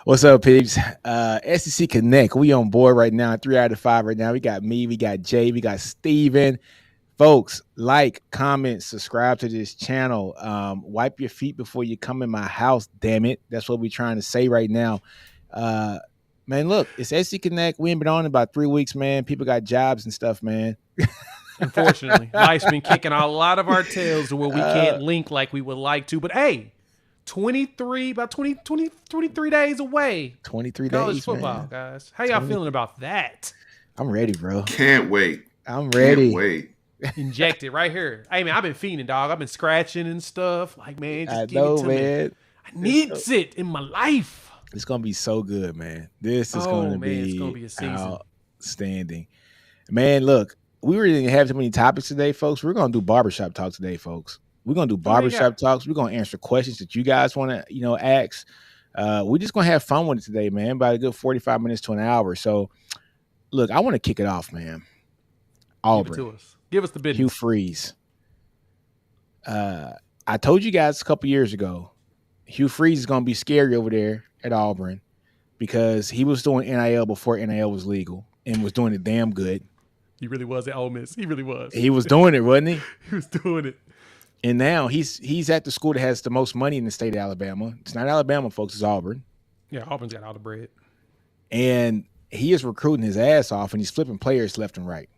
What's up, peeps? SEC Connect. We on board right now. 3 out of 5 right now. We got me, we got Jay, we got Steven. Folks, like, comment, subscribe to this channel. Wipe your feet before you come in my house, damn it. That's what we're trying to say right now. Uh, man, look, it's SEC Connect. We ain't been on in about 3 weeks, man. People got jobs and stuff, man. Unfortunately, life's been kicking a lot of our tails to where we uh, can't link like we would like to. But hey, 23 days away. 23 College days, football, man. guys. How y'all 20. feeling about that? I'm ready, bro. Can't wait. I'm Can't ready. wait. Injected right here. Hey, man, I've been fiending, dog. I've been scratching and stuff. Like, man, I just give it know, to me. man. I need it in my life. It's gonna be so good, man. This is Oh, gonna man, it's going to be be a season. outstanding. Man, look, we really didn't have too many topics today, folks. We're gonna do barbershop talk today, folks. We're gonna do Oh, yeah, yeah. barbershop talks. We're gonna answer questions that you guys want to, ask. We're just gonna have fun with it today, man. About a good 45 minutes to an hour. So, look, I want to kick it off, man. Give it Auburn, to us. Give us the Hugh business. Freeze. I told you guys a couple years ago, Hugh Freeze is gonna be scary over there at Auburn because he was doing NIL before NIL was legal and was doing it damn good. He really was at Ole Miss. He really was. He was doing it, wasn't he? He was doing it. And now he's at the school that has the most money in the state of Alabama. It's not Alabama, folks. It's Auburn. Yeah, Auburn's got all the bread. And he is recruiting his ass off, and he's flipping players left and right.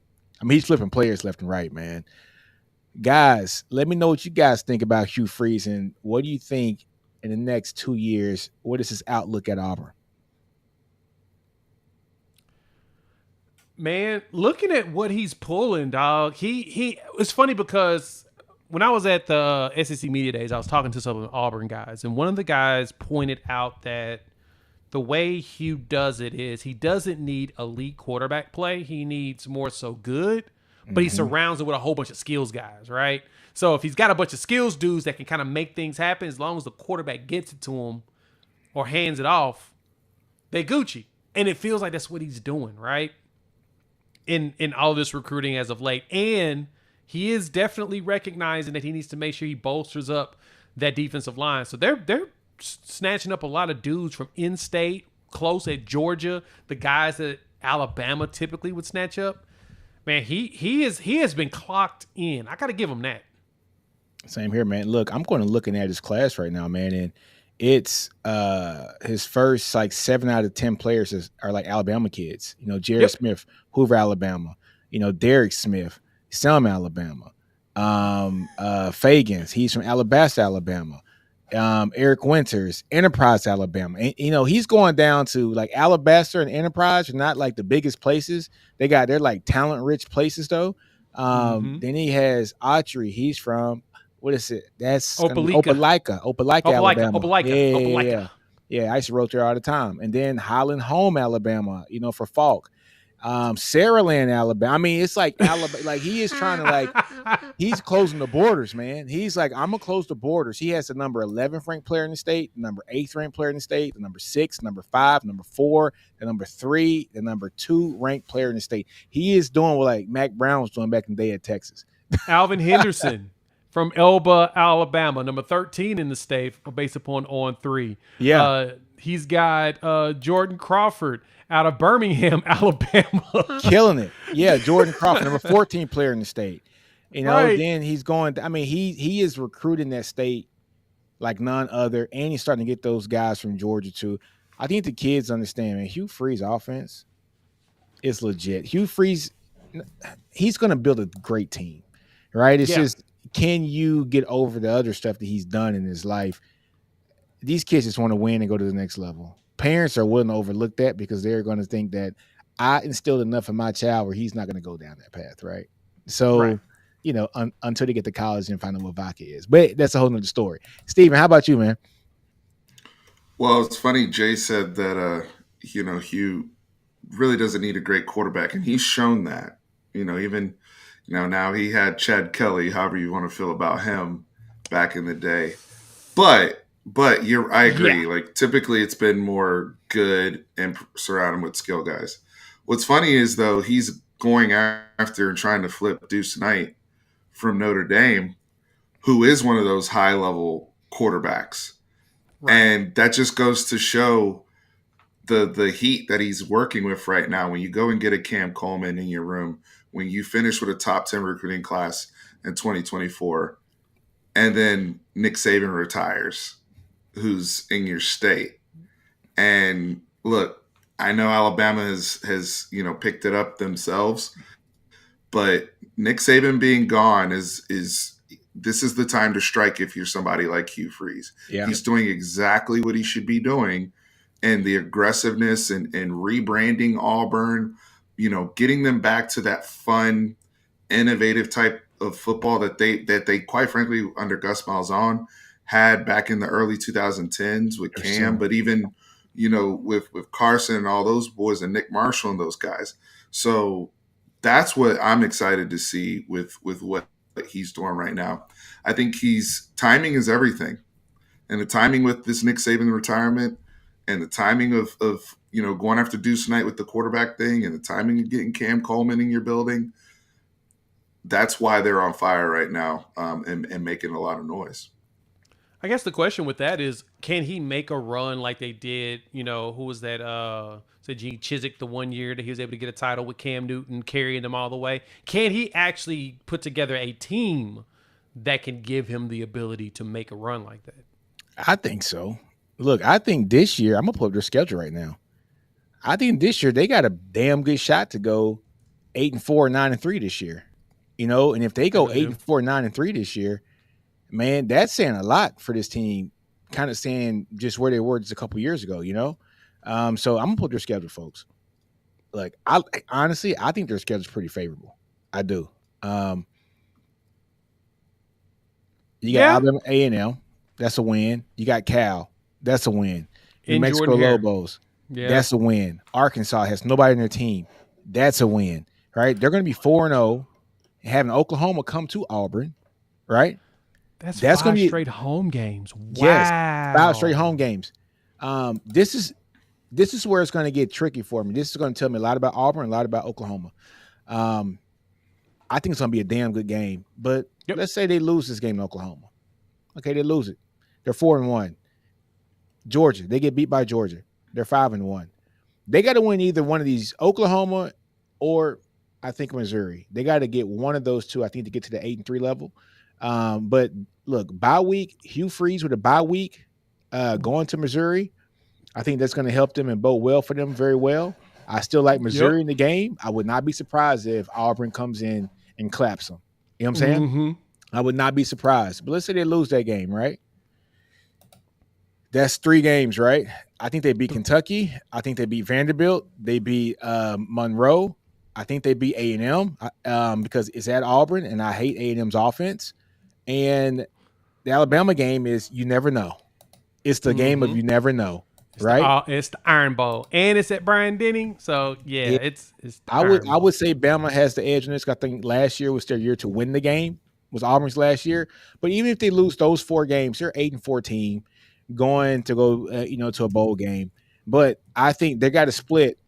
I mean, he's flipping players left and right, man. Guys, let me know what you guys think about Hugh Freeze, and what do you think in the next 2 years? What is his outlook at Auburn? Man, looking at what he's pulling, dog, he it's funny because when I was at the SEC Media Days, I was talking to some of the Auburn guys, and one of the guys pointed out that the way Hugh does it is he doesn't need elite quarterback play. He needs more so good, but he Mm-hmm. surrounds it with a whole bunch of skills guys, right? So if he's got a bunch of skills dudes that can kind of make things happen, as long as the quarterback gets it to him or hands it off, they Gucci. And it feels like that's what he's doing, right? In all this recruiting as of late. And he is definitely recognizing that he needs to make sure he bolsters up that defensive line. So they're snatching up a lot of dudes from in-state, close at Georgia, the guys that Alabama typically would snatch up. Man, he has been clocked in. I got to give him that. Same here, man. Look, I'm going to looking at his class right now, man, and it's his first like 7 out of 10 players are like Alabama kids. Jared Yep. Smith, Hoover, Alabama. Derek Smith, Selma, Alabama. Fagans, he's from Alabaster, Alabama. Eric Winters, Enterprise, Alabama. And he's going down to like Alabaster and Enterprise are not like the biggest places. They're like talent rich places though. Mm-hmm. Then he has Autry. He's from what is it? That's gonna be Opelika. Opelika, Alabama. Opelika. Yeah. I used to roll there all the time. And then Highland Home, Alabama. For Falk. Saraland, Alabama. I mean, it's like Alabama. Like he is trying to like he's closing the borders, man. He's like, I'm gonna close the borders. He has the number 11th ranked player in the state, the number 8th ranked player in the state, the number 6, number 5, number 4, the number 3, the number 2 ranked player in the state. He is doing what like Mac Brown was doing back in the day at Texas. Alvin Henderson from Elba, Alabama, number 13 in the state based upon on-3. Yeah. He's got Jordan Crawford out of Birmingham, Alabama. Killing it. Yeah, Jordan Crawford, number 14 player in the state. Right. Then he's going, I mean, he is recruiting that state like none other, and he's starting to get those guys from Georgia too. I think the kids understand, man, Hugh Freeze offense is legit. Hugh Freeze, he's going to build a great team, right? It's just, can you get over the other stuff that he's done in his life? These kids just want to win and go to the next level. Parents are willing to overlook that because they're going to think that I instilled enough in my child where he's not going to go down that path, right? So, Right. Until they get to college and find out what vodka is. But that's a whole nother story. Steven, how about you, man? Well, it's funny. Jay said that, Hugh really doesn't need a great quarterback, and he's shown that. Even now he had Chad Kelly, however you want to feel about him, back in the day. But I agree. Yeah. Like typically, it's been more good and surround him with skill guys. What's funny is though he's going after and trying to flip Deuce Knight from Notre Dame, who is one of those high level quarterbacks. Right. And that just goes to show the heat that he's working with right now, when you go and get a Cam Coleman in your room, when you finish with a top 10 recruiting class in 2024, and then Nick Saban retires, who's in your state. And look, I know Alabama has picked it up themselves, but Nick Saban being gone is this is the time to strike if you're somebody like Hugh Freeze. Yeah. He's doing exactly what he should be doing, and the aggressiveness and rebranding Auburn, getting them back to that fun, innovative type of football that they quite frankly under Gus Malzahn had back in the early 2010s with Cam, but even with Carson and all those boys and Nick Marshall and those guys. So that's what I'm excited to see with what he's doing right now. I think timing is everything, and the timing with this Nick Saban retirement, and the timing of going after Deuce Knight with the quarterback thing, and the timing of getting Cam Coleman in your building. That's why they're on fire right now, and making a lot of noise. I guess the question with that is, can he make a run like they did? Who was that? Gene Chizik the one year that he was able to get a title with Cam Newton carrying them all the way. Can he actually put together a team that can give him the ability to make a run like that? I think so. Look, I think this year, I'm going to pull up their schedule right now. I think this year they got a damn good shot to go 8-4, 9-3 this year. And if they go 8-4, 9-3 this year, man, that's saying a lot for this team, kind of saying just where they were just a couple years ago, So I'm going to put their schedule, folks. Like, honestly, I think their schedule's pretty favorable. I do. You got Alabama A&M. That's a win. You got Cal. That's a win. New Mexico Lobos. Yeah. That's a win. Arkansas has nobody in their team. That's a win, right? They're going to be 4-0, having Oklahoma come to Auburn, right? That's going to be straight home games. Wow. Yes, 5 straight home games. This is where it's going to get tricky for me. This is going to tell me a lot about Auburn, a lot about Oklahoma. I think it's going to be a damn good game. But let's say they lose this game in Oklahoma. Okay, they lose it. They're 4-1. Georgia, they get beat by Georgia. They're 5-1. They got to win either one of these, Oklahoma or I think Missouri. They got to get one of those two, I think, to get to the 8-3 level. But look, bye week, Hugh Freeze with a bye week, going to Missouri, I think that's going to help them and bode well for them very well. I still like Missouri in the game. I would not be surprised if Auburn comes in and claps them. You know what I'm saying? Mm-hmm. I would not be surprised. But let's say they lose that game, right? That's 3 games, right? I think they beat Kentucky. I think they beat Vanderbilt. They beat Monroe. I think they beat A&M because it's at Auburn, and I hate A&M's offense. And the Alabama game is you never know. It's the game of you never know, right? It's the Iron Bowl, and it's at Bryant-Denny. So it's. I would say Bama has the edge in this. I think last year was their year to win the game. Was Auburn's last year, but even if they lose those 4 games, they're 8-4 team going to go to a bowl game. But I think they got to split.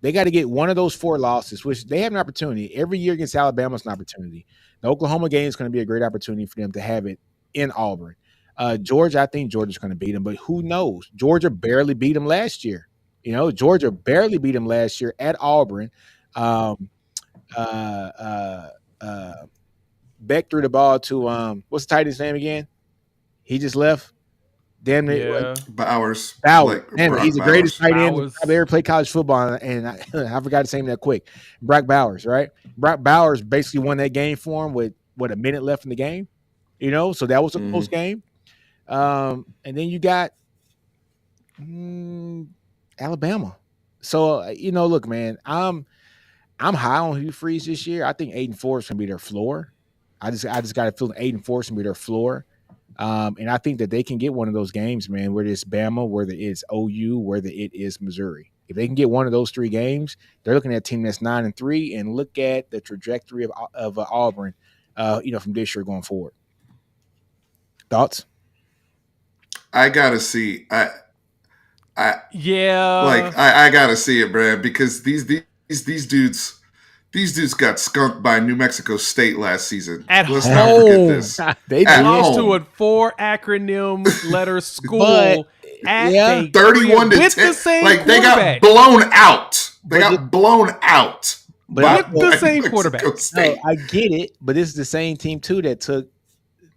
They got to get one of those 4 losses, which they have an opportunity. Every year against Alabama is an opportunity. The Oklahoma game is going to be a great opportunity for them to have it in Auburn. Georgia, I think Georgia's going to beat them, but who knows? Georgia barely beat them last year. Georgia barely beat them last year at Auburn. Beck threw the ball to what's the tight end's name again? He just left. Damn it, Bowers. Damn it, he's the greatest tight end I've ever played college football, and I forgot to say him that quick. Brock Bowers, right? Brock Bowers basically won that game for him with a minute left in the game. So that was a close game. And then you got Alabama. So look, man, I'm high on Hugh Freeze this year. I think 8-4 is going to be their floor. I just got a feeling 8-4 is going to be their floor. And I think that they can get one of those games, man, whether it's Bama, whether it's OU, whether it is Missouri. If they can get one of those 3 games, they're looking at a team that's 9-3, and look at the trajectory of Auburn, from this year going forward. Thoughts? I gotta see. I gotta see it, Brad, because these dudes got skunked by New Mexico State last season. Let's not forget this. They lost to a 4 acronym letter school at 31 to with 10. the same Like they got quarterback. blown out. They But got blown out. But with the same Mexico quarterback. State. no, I get it. But this is the same team too that took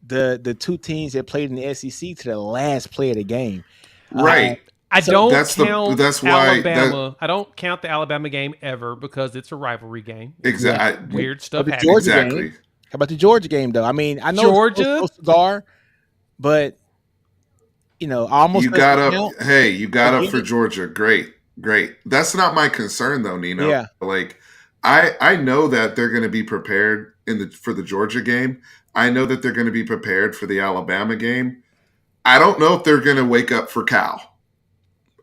the two teams that played in the SEC to the last play of the game. Right. I So don't That's count why Alabama. I don't count the Alabama game ever because it's a rivalry game. exactly. Weird But stuff the happens. Georgia Exactly. game. How about the Georgia game though? I mean, I know Georgia? it's no cigar, but I almost You got doesn't up. count. Hey, you I got up get for it. Georgia. Great. Great. That's not my concern though, Nino. Yeah. Like I know that they're going to be prepared for the Georgia game. I know that they're going to be prepared for the Alabama game. I don't know if they're going to wake up for Cal.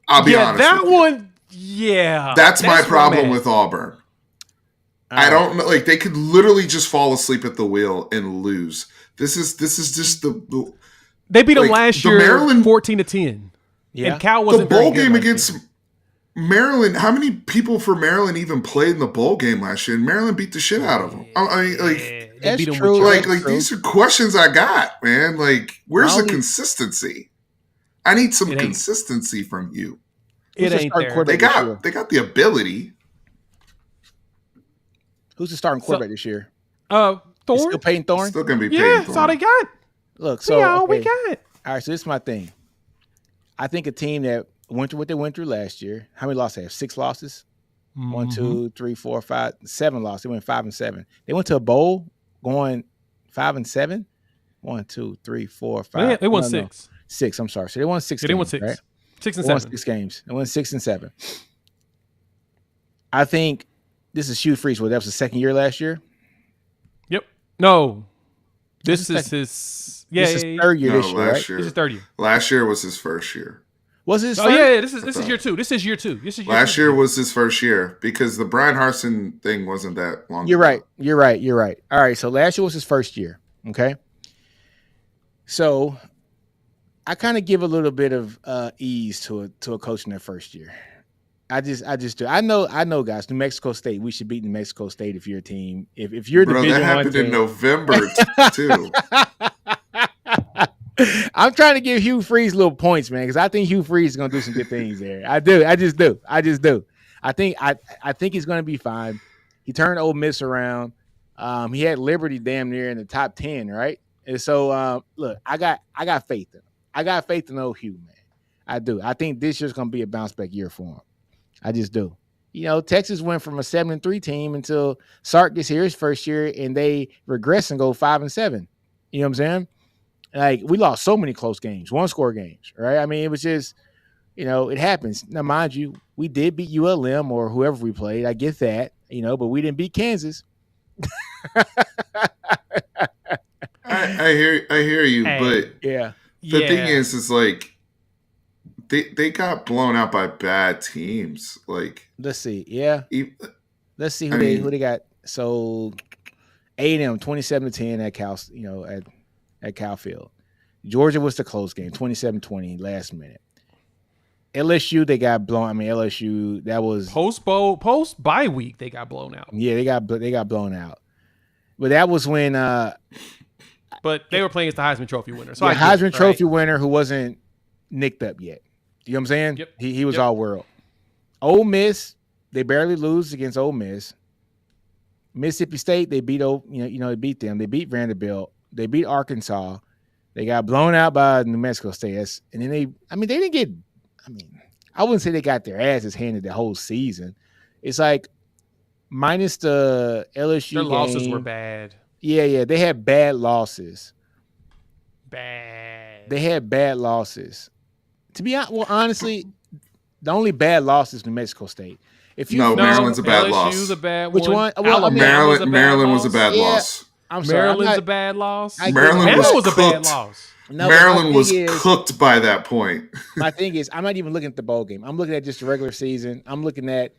I'll be honest that with you. one. Yeah, That's my where I'm problem at. with Auburn. All I right. don't know. Like they could literally just fall asleep at the wheel and lose. This is just the They beat them like, last the year, Maryland- 14-10. Yeah. And Cal the wasn't very bowl good game last against year. Maryland. How many people for Maryland even played in the bowl game last year? And Maryland beat the shit out of them. I mean, like, They That's beat them true. with Like- charge. like these are questions I got, man. Like, where's the only- consistency? I need some It ain't- consistency from you. It Who's the ain't starting there. quarterback They this year? got the ability. Who's the starting quarterback this year? Thorne. Still Peyton Thorne? Still gonna be Yeah, Peyton that's all they Thorne. got. Look, So so we okay. got. All right, so this is my thing. I think a team that went through what they went through last year. How many losses they have? 6 losses? Mm-hmm. 1, 2, 3, 4, 5, 7 losses. They went 5-7. They went to a bowl going 5-7. 1, 2, 3, 4, 5. They won No, 6. 6. I'm sorry. So they won 6 Yeah, games. they won 6. Right? 6 and They won 7. 6 games. They won 6 and 7. I think this is Hugh Freeze. Well, that was the second year last year. Yep. No. This This is is his. Yeah, This is yeah, third year No, this year, last right? year. This is third year. Last year was his first year. Was it his Oh first? yeah, this is year 2. This is year 2. This is year Last 2. year was his first year because the Brian Harsin thing wasn't that long. You're ago. right. You're right. You're right. All right. So last year was his first year. Okay. So I kind of give a little bit of ease to a coach in their first year. I just do. I know, guys. New Mexico State. We should beat New Mexico State if you're a team. If you're Bro, Division that One happened in team. November too. I'm trying to give Hugh Freeze little points, man, because I think Hugh Freeze is going to do some good things there. I do. I just do. I think he's going to be fine. He turned Ole Miss around. He had Liberty damn near in the top 10, right? And so, look, I got faith in him. I got faith in old Hugh, man. I do. I think this year's going to be a bounce back year for him. I just do. Texas went from a 7-3 team until Sark gets here his first year, and they regress and go 5-7. You know what I'm saying? Like, we lost so many close games, 1-score games, right? I mean, it was just, it happens. Now, mind you, we did beat ULM or whoever we played. I get that, but we didn't beat Kansas. I hear you, Hey. but Yeah. the thing is like they got blown out by bad teams. Like, Let's see. Yeah. Let's see who they got. So A&M 27-10 at Cal, at Cal Field. Georgia was the close game, 27-20 last minute. LSU, they got blown. I mean, LSU, that was post bye week. They got blown out. Yeah, they got blown out. But that was when But they were playing against the Heisman Trophy winner. So the I get it, Heisman right? Trophy winner who wasn't nicked up yet. You know what I'm saying? Yep. He was Yep. all world. Ole Miss, they barely lose against Ole Miss. Mississippi State, they beat they beat them. They beat Vanderbilt. They beat Arkansas. They got blown out by New Mexico State. And then they didn't get. I wouldn't say they got their asses handed the whole season. It's like minus the LSU Their game. losses were bad. Yeah, they had bad losses. Bad. They had bad losses. To be honest, honestly, the only bad loss is New Mexico State. Maryland's a bad LSU's loss. a bad Which one? Well, Alabama's Maryland was a bad Yeah. loss. I'm sorry. Maryland's a bad loss. Maryland was a bad cooked. loss. No, Maryland was cooked by that point. My thing is, I'm not even looking at the bowl game. I'm looking at just the regular season. I'm looking at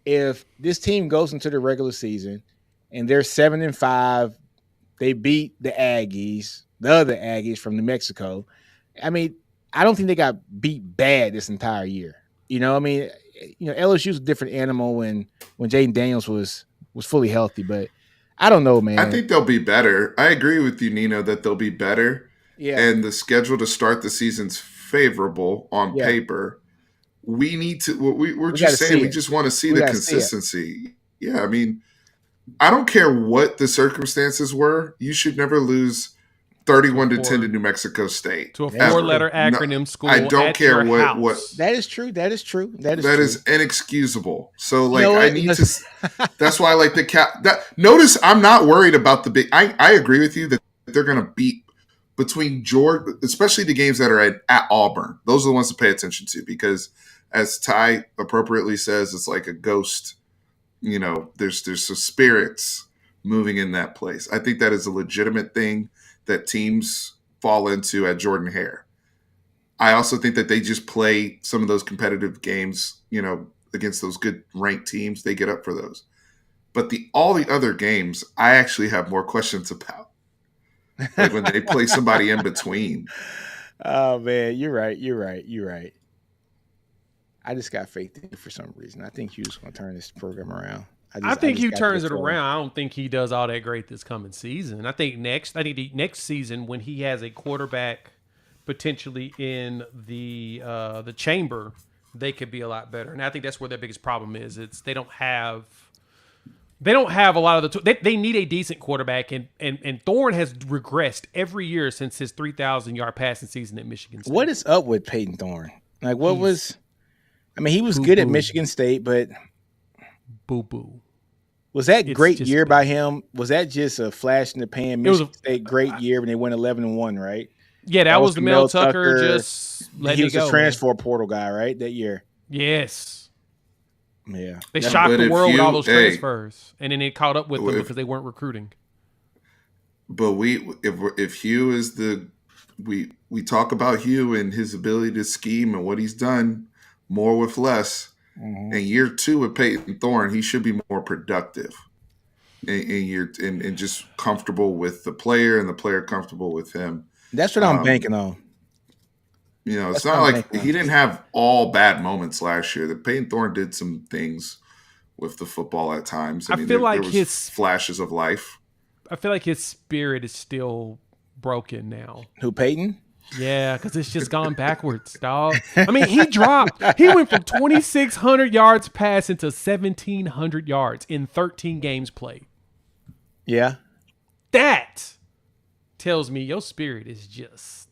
if this team goes into the regular season and they're 7-5, they beat the other Aggies from New Mexico. I don't think they got beat bad this entire year. LSU's a different animal when Jaden Daniels was fully healthy, but I don't know, man. I think they'll be better. I agree with you, Nino, that they'll be better. Yeah. And the schedule to start the season's favorable on Yeah, paper. We need to. We're we got to just saying see we it. just want to see We the got to see it. consistency. Yeah, I mean, I don't care what the circumstances were. You should never lose to a 31-10 to four New Mexico State to a That is ever. true. four-letter No, acronym I school don't at care your what house. That is true. That is true. That is that true. is inexcusable. So You know like I what? need to. That's why I like the cap. That notice I'm not worried about the big. I agree with you that they're going to beat between Georgia, especially the games that are at Auburn. Those are the ones to pay attention to because, as Ty appropriately says, it's like a ghost. You know, there's some spirits moving in that place. I think that is a legitimate thing that teams fall into at Jordan Hare. I also think that they just play some of those competitive games, you know, against those good ranked teams. They get up for those. But all the other games, I actually have more questions about. Like when they play somebody in between. Oh man, you're right. You're right. You're right. I just got faith in you for some reason. I think Hugh's going to turn this program around. I I think just Hugh got turns that it feeling. around. I don't think he does all that great this coming season. I think the next season when he has a quarterback potentially in the chamber, they could be a lot better. And I think that's where their biggest problem is. It's they don't have a lot of they need a decent quarterback, and Thorne has regressed every year since his 3,000-yard passing season at Michigan State. What is up with Peyton Thorne? Like, what He's was? I mean, he was boo good at boo Michigan State, but boo boo. was that It's great just year by him? Was that just a flash in the pan? it was Michigan State great year when they went 11-1, right? yeah, That that was was the the Mel Mel Tucker Tucker. just He letting it was the go, man. transfer portal guy, right? That year. Yes. Yeah. They That- shocked But the if world with all you, those hey, transfers, and then it caught up with them if because they weren't recruiting. but if Hugh is the we talk about Hugh and his ability to scheme and what he's done more with less. Mhm. In year two with Peyton Thorne, he should be more productive. And just comfortable with the player and the player comfortable with him. That's what I'm Um, banking on. you know, it's That's what not I'm like banking he on. didn't have all bad moments last year. That Peyton Thorne did some things with the football at times. I I mean, feel there like was his flashes of life. spirit is still broken now. Who, Peyton? Yeah, because it's just gone backwards, dog. I mean, he went from 2,600 yards passing to 1,700 yards in 13 games played. Yeah. That tells me your spirit is just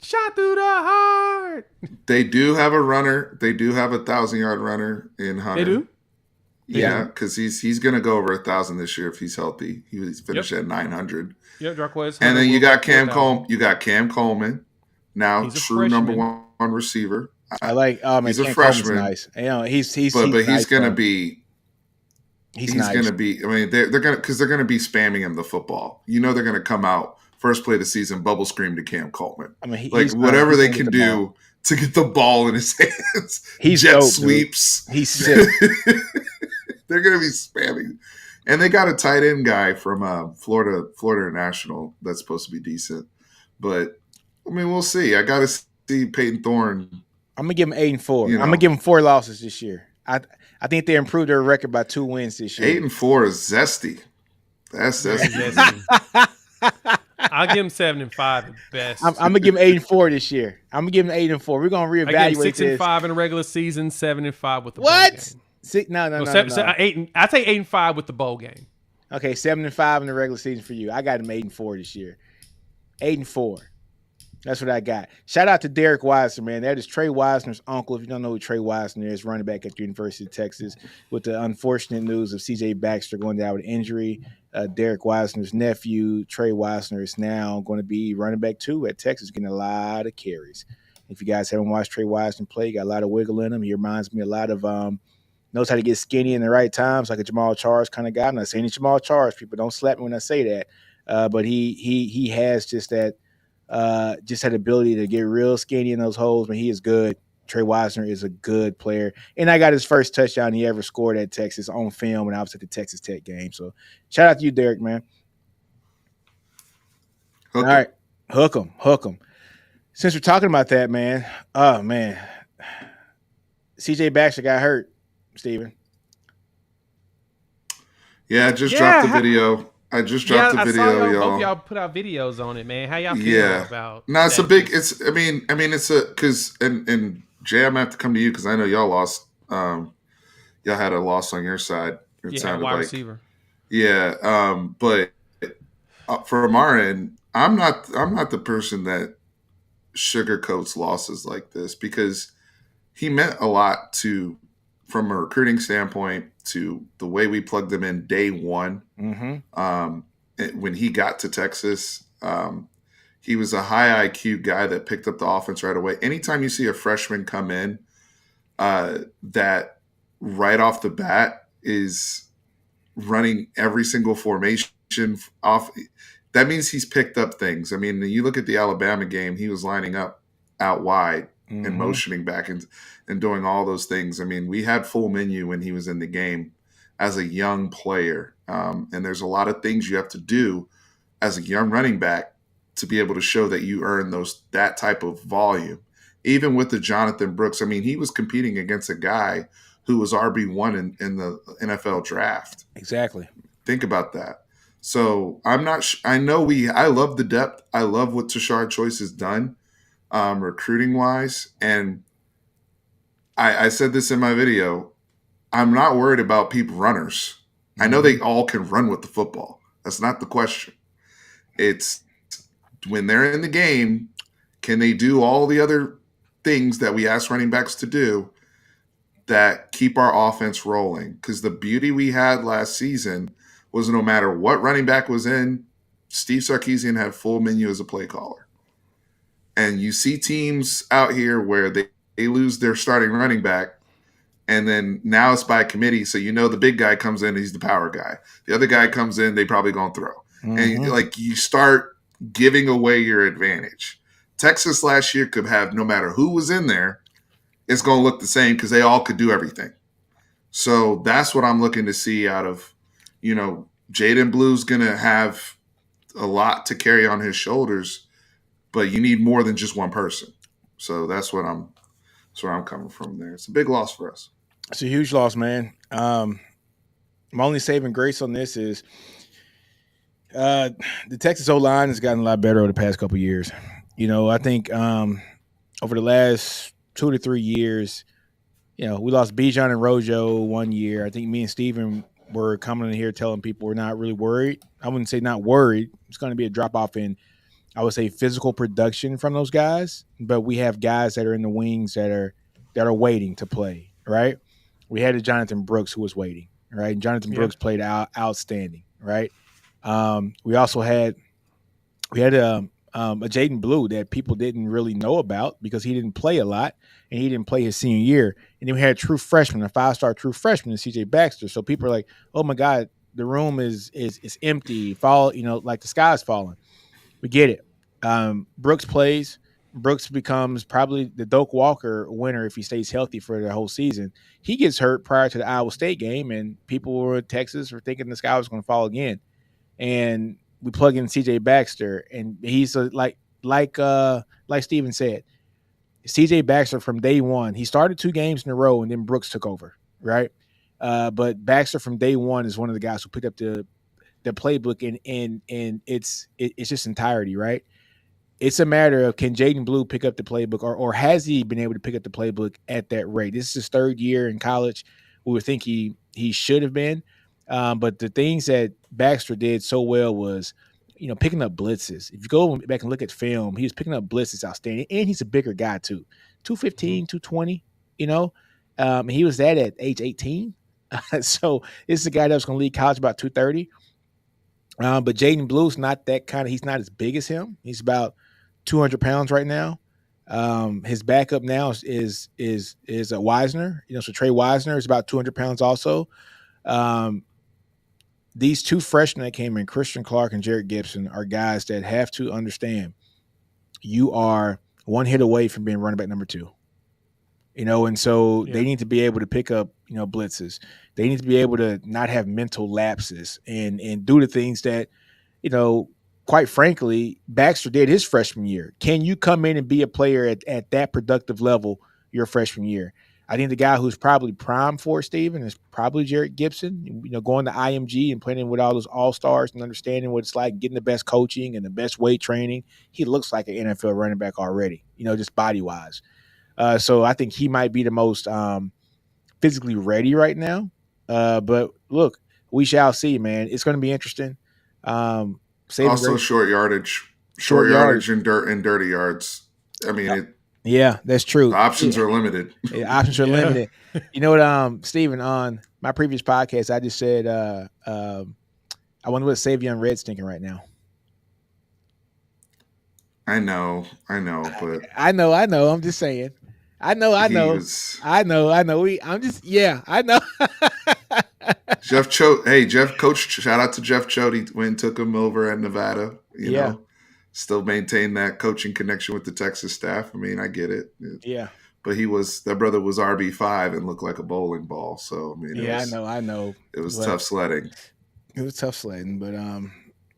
shot through the heart. They do have a runner. They do have a 1,000-yard runner in Hunter. They do? Yeah, because he's going to go over 1,000 this year if he's healthy. He was finished Yep. at 900. Yeah, Jarquez. And Hunter then you will got go 4,000. You got Cam Coleman, now He's a true number freshman. one receiver. I like. Oh man, He's a Ken Coleman's freshman, nice. You know, he's but he's nice, going to bro. be He's he's nice. going to be. I mean, they're going to because they're going to be spamming him the football. You know, they're going to come out first play of the season, bubble scream to Cam Coleman. I mean, Like he's whatever he's they gonna get can the ball. do to get the ball in his hands. He's jet dope, dude. sweeps. He's sick. They're going to be spamming. And they got a tight end guy from Florida International that's supposed to be decent. But, I mean, we'll see. I got to see Peyton Thorne. I'm gonna give him 8-4. You I'm gonna know. give him 4 losses this year. I think they improved their record by 2 wins this year. 8-4 is zesty. That's zesty. I'll give him 7-5 at best. I'm gonna give him 8-4 this year. I'm gonna give him 8-4. We're gonna I give him reevaluate this. 6-5 in the regular season, 7-5 with the What? bowl game. No. I say 8-5 with the bowl game. Okay, 7-5 in the regular season for you. I got him 8-4 this year. 8-4. That's what I got. Shout out to Derek Weisner, man. That is Trey Weisner's uncle. If you don't know who Trey Weisner is, running back at the University of Texas, with the unfortunate news of C.J. Baxter going down with injury. Derek Weisner's nephew, Trey Weisner, is now going to be running back 2 at Texas, getting a lot of carries. If you guys haven't watched Trey Weisner play, he got a lot of wiggle in him. He reminds me a lot of knows how to get skinny in the right times, like a Jamal Charles kind of guy. I'm not saying he's Jamal Charles. People don't slap me when I say that. But he has just that ability to get real skinny in those holes. But he is good. Trey Weisner is a good player. And I got his first touchdown he ever scored at Texas on film when I was at the Texas Tech game. So shout out to you, Derek, man. All right. Hook 'em. Since we're talking about that, man. Oh, man. C.J. Baxter got hurt, Steven. Yeah, dropped the video. I just dropped Yeah, a I saw video, y'all. Both of y'all. y'all put out videos on it, man. How y'all feel Yeah. about No, it's a that? big. Just It's. I mean, it's a because and Jay, I'm gonna have to come to you because I know y'all lost. Y'all had a loss on your side. It yeah, sounded wide like. receiver. Yeah. But from our end, I'm not. I'm not the person that sugarcoats losses like this because he meant a lot to, from a recruiting standpoint, to the way we plugged him in day one. Mm-hmm. When he got to Texas, he was a high IQ guy that picked up the offense right away. Anytime you see a freshman come in that right off the bat is running every single formation off, that means he's picked up things. I mean, you look at the Alabama game, he was lining up out wide and Mm-hmm. motioning back and doing all those things. I mean, we had full menu when he was in the game as a young player. And there's a lot of things you have to do as a young running back to be able to show that you earn that type of volume. Even with the Jonathan Brooks, I mean, he was competing against a guy who was RB1 in the NFL draft. Exactly. Think about that. So I'm not. I know I love the depth. I love what Tashard Choice has done, recruiting wise. And I said this in my video. I'm not worried about people runners. I know they Mm-hmm. all can run with the football. That's not the question. It's when they're in the game, can they do all the other things that we ask running backs to do that keep our offense rolling? Because the beauty we had last season was no matter what running back was in, Steve Sarkisian had full menu as a play caller. And you see teams out here where they lose their starting running back, and then now it's by committee. So you know the big guy comes in, he's the power guy. The other guy comes in, they probably gonna throw. And Mm-hmm. like you start giving away your advantage. Texas last year could have no matter who was in there, it's gonna look the same because they all could do everything. So that's what I'm looking to see out of, Jaden Blue's gonna have a lot to carry on his shoulders, but you need more than just one person. So that's where I'm coming from there. It's a big loss for us. It's a huge loss, man. My only saving grace on this is uh, the Texas O line has gotten a lot better over the past couple of years. I think over the last 2 to 3 years, we lost Bijan and Rojo one year. I think me and Steven were coming in here telling people we're not really worried. I wouldn't say not worried. It's going to be a drop off in, I would say, physical production from those guys, but we have guys that are in the wings that are waiting to play. Right? We had a Jonathan Brooks who was waiting. Right? Jonathan Yeah, Brooks played outstanding. Right? We also had a Jaden Blue that people didn't really know about because he didn't play a lot and he didn't play his senior year. And then we had a true freshman, a 5-star true freshman, in CJ Baxter. So people are like, "Oh my God, the room is empty. Fall, like the sky's falling." We get it. Brooks plays. Brooks becomes probably the Doak Walker winner if he stays healthy for the whole season. He gets hurt prior to the Iowa State game, and people were in Texas were thinking the sky was going to fall again. And we plug in CJ Baxter, and he's like Steven said, CJ Baxter from day one. He started 2 games in a row, and then Brooks took over, right? But Baxter from day one is one of the guys who picked up the playbook in it's just entirety, right? It's a matter of can Jaden Blue pick up the playbook, or has he been able to pick up the playbook at that rate? This is his 3rd year in college. We would think he should have been, but the things that Baxter did so well was, picking up blitzes. If you go back and look at film, he was picking up blitzes outstanding, and he's a bigger guy too, 215, 220. You know, he was that at age 18. So this is a guy that was going to lead college about 230. But Jaden Blue's not that kind of. He's not as big as him. He's about 200 pounds right now. His backup now is a Wisner. So Trey Wisner is about 200 pounds also. Um, these 2 freshmen that came in, Christian Clark and Jared Gibson, are guys that have to understand you are one hit away from being running back number 2. And so yeah. they need to be able to pick up, blitzes. They need to be able to not have mental lapses and do the things that, you know, quite frankly, Baxter did his freshman year. Can you come in and be a player at that productive level your freshman year? I think the guy who's probably prime for it, Steven, is probably Jarrett Gibson. You know, going to IMG and playing with all those all-stars and understanding what it's like, getting the best coaching and the best weight training. He looks like an NFL running back already, you know, just body-wise. So I think he might be the most physically ready right now. But look, we shall see, man. It's going to be interesting. Also, short yardage and dirty yards. I mean, yeah, that's true. The options are limited. Options are limited. You know what, Steven, on my previous podcast, I just said, I wonder what Savion Red's thinking right now. I know, but I know. I'm just saying. I know. I know. I know. Jeff Choate. Coach, shout out to Jeff Choate. He went and took him over at Nevada. You know, still maintain that coaching connection with the Texas staff. I mean, I get it. Yeah. But that brother was RB5 and looked like a bowling ball. So, I mean, I know. It was tough sledding. It was tough sledding, but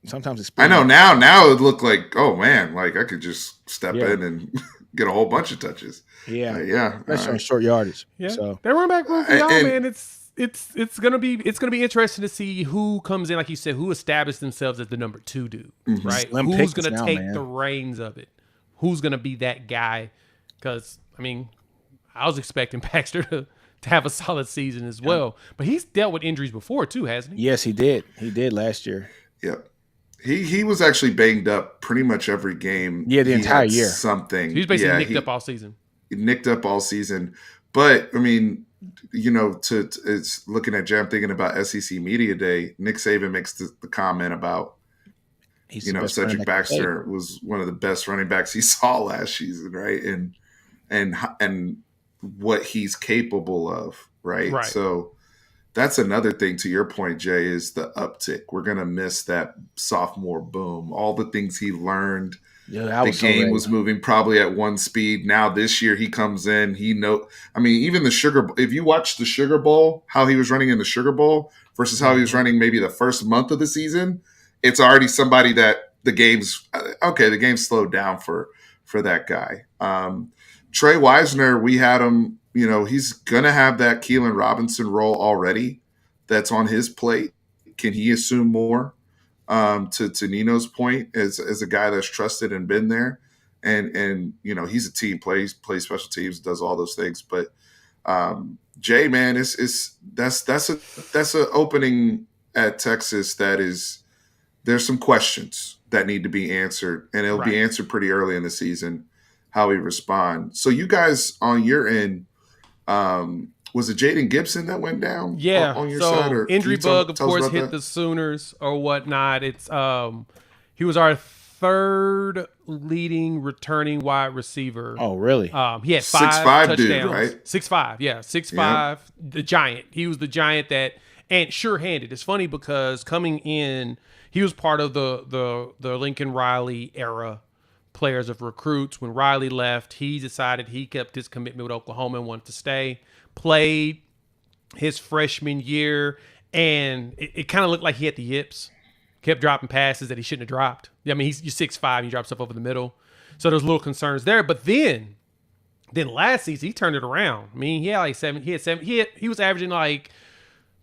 sometimes it's. I know now it looked like, oh man, like I could just step in and get a whole bunch of touches. Yeah. Especially on short yardage. Yeah. So that running back room for y'all, man, it's gonna be interesting to see who comes in, like you said, who established themselves as the number 2 dude, right? Who's gonna take the reins of it? Who's gonna be that guy? Because I mean, I was expecting Baxter to have a solid season as well, but he's dealt with injuries before too, hasn't he? Yes, he did. He did last year. Yep. He was actually banged up pretty much every game. Yeah, the entire year. Something. He was basically nicked up all season. Nicked up all season. But, I mean, you know, it's looking at Jam, thinking about SEC Media Day, Nick Saban makes the comment about, Cedric Baxter was one of the best running backs he saw last season, right? And what he's capable of, right? So that's another thing, to your point, Jay, is the uptick. We're going to miss that sophomore boom. All the things he learned. Yeah, the game was moving probably at one speed. Now this year he comes in, even the Sugar Bowl, if you watch the Sugar Bowl, how he was running in the Sugar Bowl versus how he was running maybe the first month of the season, it's already somebody that the game's slowed down for that guy. Trey Wisner, we had him, he's going to have that Keelan Robinson role already that's on his plate. Can he assume more? To Nino's point, as a guy that's trusted and been there, and he's a team plays special teams, does all those things. But Jay, man, that's a opening at Texas there's some questions that need to be answered, and it'll be answered pretty early in the season how we respond. So you guys on your end, was it Jaden Gibson that went down? Yeah. On your side, or injury bug, of course, hit the Sooners or whatnot. It's he was our third leading returning wide receiver. Oh, really? He had 5 touchdowns. Dude, right? 6'5", yeah, 6'5", yeah. The giant. He was the giant and sure-handed. It's funny because coming in, he was part of the Lincoln Riley era players of recruits. When Riley left, he decided he kept his commitment with Oklahoma and wanted to stay. Played his freshman year, and it kind of looked like he had the yips. Kept dropping passes that he shouldn't have dropped. I mean, you're 6'5", he dropped stuff over the middle. So there's little concerns there. But then last season, he turned it around. I mean, he was averaging like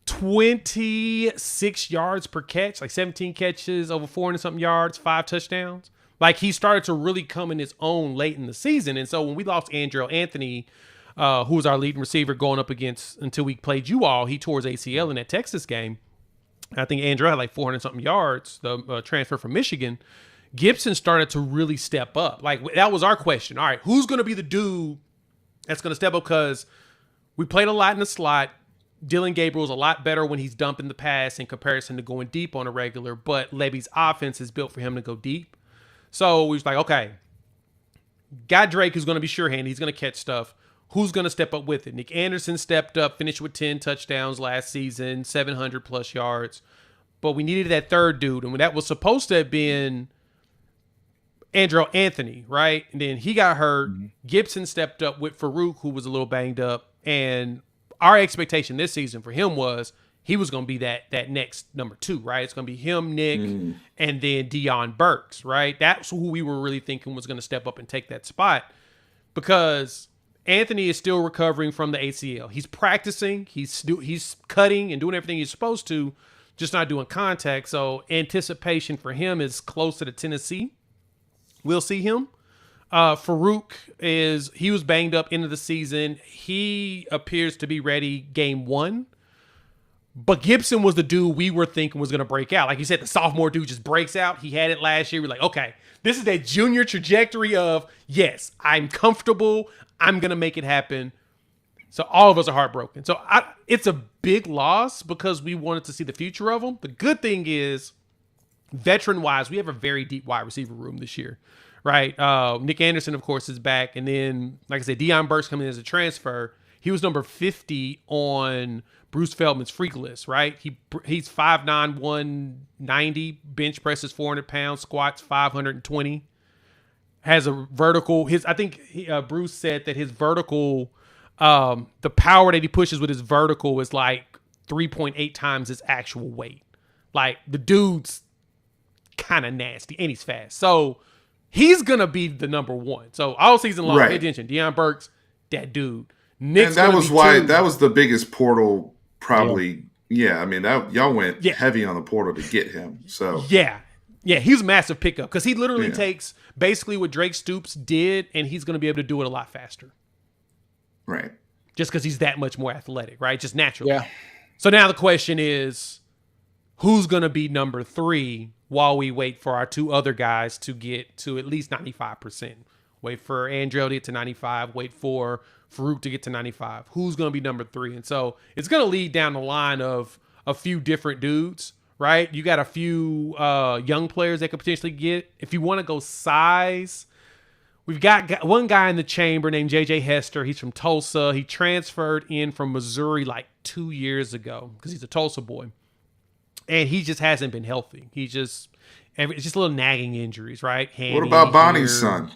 26 yards per catch, like 17 catches, over 400-something yards, 5 touchdowns. Like, he started to really come in his own late in the season. And so when we lost Andrew Anthony, who was our leading receiver going up against, until we played you all, he tore his ACL in that Texas game. I think Andrew had like 400-something yards, the transfer from Michigan. Gibson started to really step up. Like, that was our question. All right, who's going to be the dude that's going to step up? Because we played a lot in the slot. Dylan Gabriel's a lot better when he's dumping the pass in comparison to going deep on a regular, but Levy's offense is built for him to go deep. So we was like, okay, got Drake, who's going to be sure-handed. He's going to catch stuff. Who's going to step up with it? Nick Anderson stepped up, finished with 10 touchdowns last season, 700-plus yards. But we needed that third dude, and that was supposed to have been Andrew Anthony, right? And then he got hurt. Mm-hmm. Gibson stepped up with Farouk, who was a little banged up. And our expectation this season for him was he was going to be that next number 2, right? It's going to be him, Nick, and then Deion Burks, right? That's who we were really thinking was going to step up and take that spot, because Anthony is still recovering from the ACL. He's practicing. He's cutting and doing everything he's supposed to, just not doing contact. So anticipation for him is close to the Tennessee. We'll see him. Farouk he was banged up into the season. He appears to be ready game 1. But Gibson was the dude we were thinking was going to break out. Like you said, the sophomore dude just breaks out. He had it last year. We're like, okay, this is that junior trajectory of, yes, I'm comfortable. I'm going to make it happen. So all of us are heartbroken. So it's a big loss because we wanted to see the future of him. The good thing is, veteran-wise, we have a very deep wide receiver room this year, right? Nick Anderson, of course, is back. And then, like I said, Deion Burks coming in as a transfer. He was number 50 on Bruce Feldman's freak list, right? He's 5'9", 190, bench presses 400 pounds, squats 520. Has a vertical. Bruce said that his vertical, the power that he pushes with his vertical is like 3.8 times his actual weight. Like, the dude's kind of nasty and he's fast. So he's gonna be the number 1. So all season long, pay attention. Deion Burks, that dude. Nick's and that was why that was the biggest portal. Probably, yeah. I mean, y'all went heavy on the portal to get him. So yeah, he's a massive pickup because he literally takes basically what Drake Stoops did, and he's going to be able to do it a lot faster. Right. Just because he's that much more athletic, right? Just naturally. Yeah. So now the question is, who's going to be number 3 while we wait for our 2 other guys to get to at least 95%? Wait for Andrell to get to 95. Wait for Farouk to get to 95. Who's going to be number 3? And so it's going to lead down the line of a few different dudes, right? You got a few young players that could potentially get. If you want to go size, we've got one guy in the chamber named J.J. Hester. He's from Tulsa. He transferred in from Missouri like 2 years ago because he's a Tulsa boy. And he just hasn't been healthy. It's just little nagging injuries, right? What about Bonnie's son?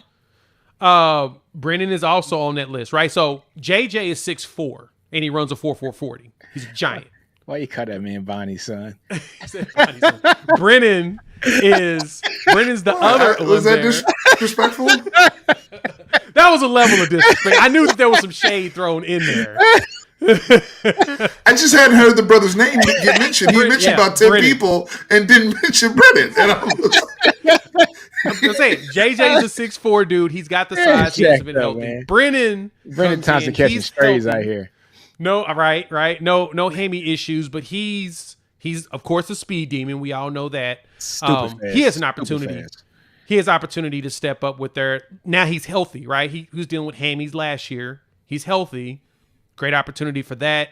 Brennan is also on that list, right? So JJ is 6'4", and he runs a 4.40. He's a giant. Why you cut that man Bonnie's son? Brennan's the other. Was that disrespectful? That was a level of disrespect. I knew that there was some shade thrown in there. I just hadn't heard the brother's name get mentioned. He mentioned about 10 people and didn't mention Brennan. And I'm gonna say JJ is a 6'4" dude. He's got the size. He hasn't been healthy. Man. Brennan Thompson catching strays out here. No, right. No hammy issues, but he's of course a speed demon. We all know that. He has an opportunity. He has opportunity to step up with their. Now he's healthy, right? He was dealing with hammies last year. He's healthy. Great opportunity for that.